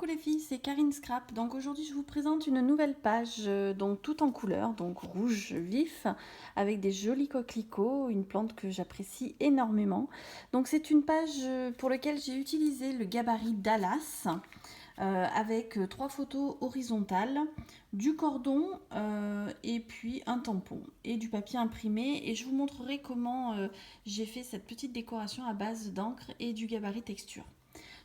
Coucou les filles, c'est Karine Scrap. Donc aujourd'hui je vous présente une nouvelle page, donc tout en couleur, donc rouge vif, avec des jolis coquelicots, une plante que j'apprécie énormément. Donc c'est une page pour laquelle j'ai utilisé le gabarit Dallas, avec 3 photos horizontales, du cordon et puis un tampon et du papier imprimé. Et je vous montrerai comment j'ai fait cette petite décoration à base d'encre et du gabarit texture.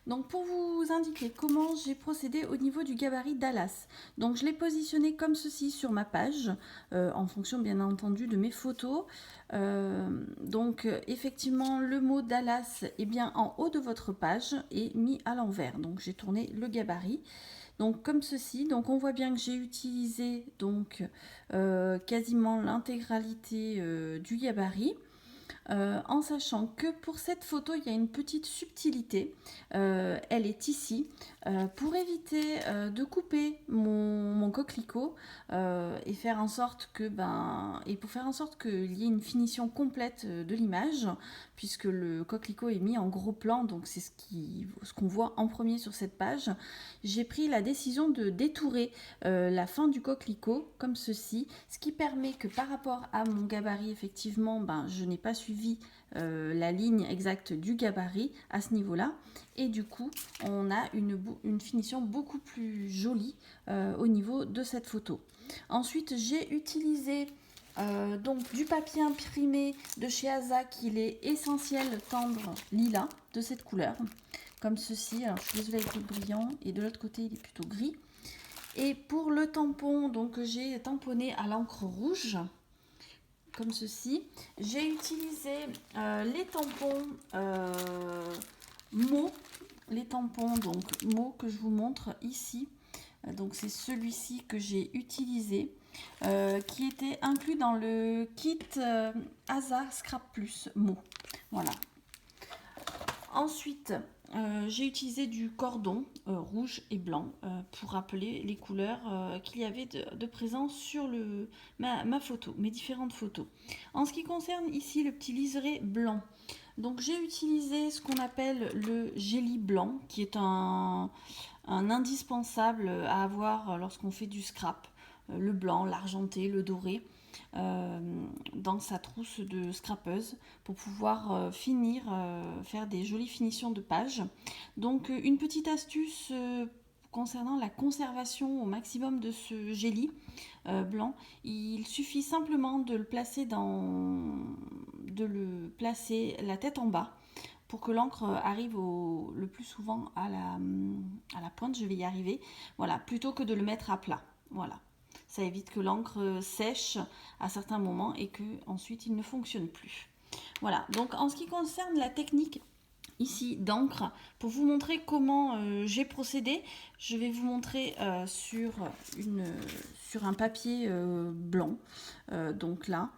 Donc pour vous indiquer comment j'ai procédé au niveau du gabarit Dallas, donc je l'ai positionné comme ceci sur ma page, en fonction bien entendu de mes photos. Donc effectivement le mot Dallas est bien en haut de votre page et mis à l'envers. Donc j'ai tourné le gabarit. Donc comme ceci, donc on voit bien que j'ai utilisé donc quasiment l'intégralité du gabarit. En sachant que pour cette photo, il y a une petite subtilité. Elle est ici. Pour éviter de couper mon coquelicot et faire en sorte que pour faire en sorte qu'il y ait une finition complète de l'image, puisque le coquelicot est mis en gros plan, donc c'est ce qu'on voit en premier sur cette page, j'ai pris la décision de détourer la fin du coquelicot comme ceci, ce qui permet que par rapport à mon gabarit, effectivement, je n'ai pas suivi la ligne exacte du gabarit à ce niveau-là, et du coup on a une finition beaucoup plus jolie au niveau de cette photo. Ensuite j'ai utilisé donc du papier imprimé de chez Azac, il est essentiel tendre lilas de cette couleur, comme ceci. Alors je suis désolée avec le brillant, et de l'autre côté il est plutôt gris. Et pour le tampon, donc j'ai tamponné à l'encre rouge, comme ceci. J'ai utilisé les tampons mots, les tampons donc mots que je vous montre ici. Donc c'est celui-ci que j'ai utilisé, qui était inclus dans le kit Asa Scrap Plus mots. Voilà. Ensuite, j'ai utilisé du cordon rouge et blanc pour rappeler les couleurs qu'il y avait de présent sur ma photo, mes différentes photos. En ce qui concerne ici le petit liseré blanc, donc j'ai utilisé ce qu'on appelle le gélie blanc, qui est un indispensable à avoir lorsqu'on fait du scrap. Le blanc, l'argenté, le doré, dans sa trousse de scrapeuse pour pouvoir faire des jolies finitions de pages. Donc une petite astuce concernant la conservation au maximum de ce gélie blanc, il suffit simplement de le placer la tête en bas pour que l'encre arrive le plus souvent à la pointe. Je vais y arriver, voilà, plutôt que de le mettre à plat. Voilà, ça évite que l'encre sèche à certains moments et que ensuite il ne fonctionne plus. Voilà, donc en ce qui concerne la technique ici d'encre, pour vous montrer comment j'ai procédé, je vais vous montrer sur un papier blanc, donc là,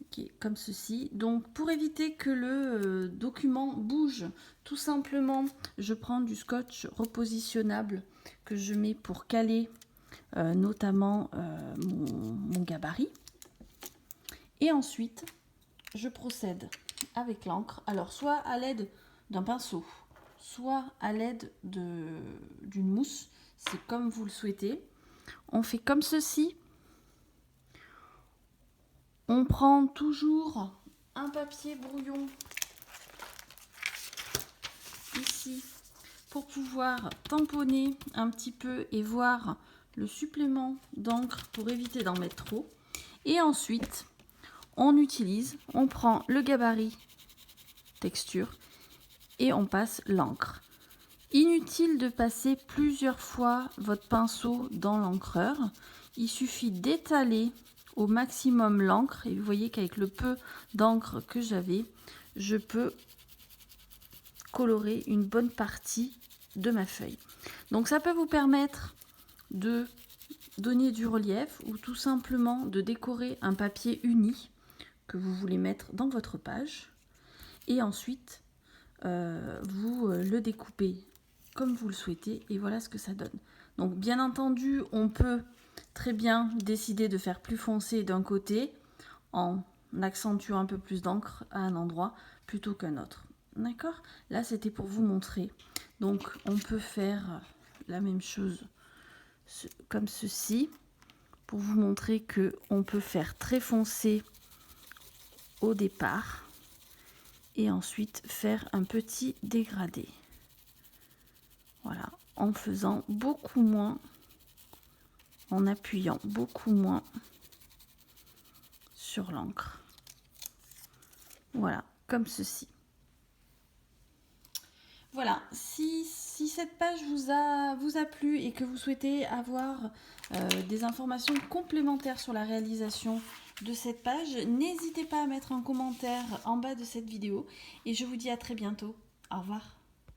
qui est comme ceci. Donc pour éviter que le document bouge, tout simplement je prends du scotch repositionnable que je mets pour caler notamment mon gabarit, et ensuite je procède avec l'encre, alors soit à l'aide d'un pinceau, soit à l'aide d'une mousse, c'est comme vous le souhaitez. On fait comme ceci. On prend toujours un papier brouillon ici pour pouvoir tamponner un petit peu et voir le supplément d'encre pour éviter d'en mettre trop. Et ensuite, on prend le gabarit texture et on passe l'encre. Inutile de passer plusieurs fois votre pinceau dans l'encreur. Il suffit d'étaler au maximum l'encre, et vous voyez qu'avec le peu d'encre que j'avais, je peux colorer une bonne partie de ma feuille. Donc ça peut vous permettre de donner du relief ou tout simplement de décorer un papier uni que vous voulez mettre dans votre page, et ensuite vous le découpez comme vous le souhaitez, et voilà ce que ça donne. Donc bien entendu, on peut très bien décider de faire plus foncé d'un côté en accentuant un peu plus d'encre à un endroit plutôt qu'un autre. D'accord? Là, c'était pour vous montrer. Donc on peut faire la même chose comme ceci, pour vous montrer que on peut faire très foncé au départ et ensuite faire un petit dégradé. Voilà, en faisant beaucoup moins, en appuyant beaucoup moins sur l'encre. Voilà, comme ceci. Voilà, si cette page vous a plu et que vous souhaitez avoir des informations complémentaires sur la réalisation de cette page, n'hésitez pas à mettre un commentaire en bas de cette vidéo et je vous dis à très bientôt. Au revoir.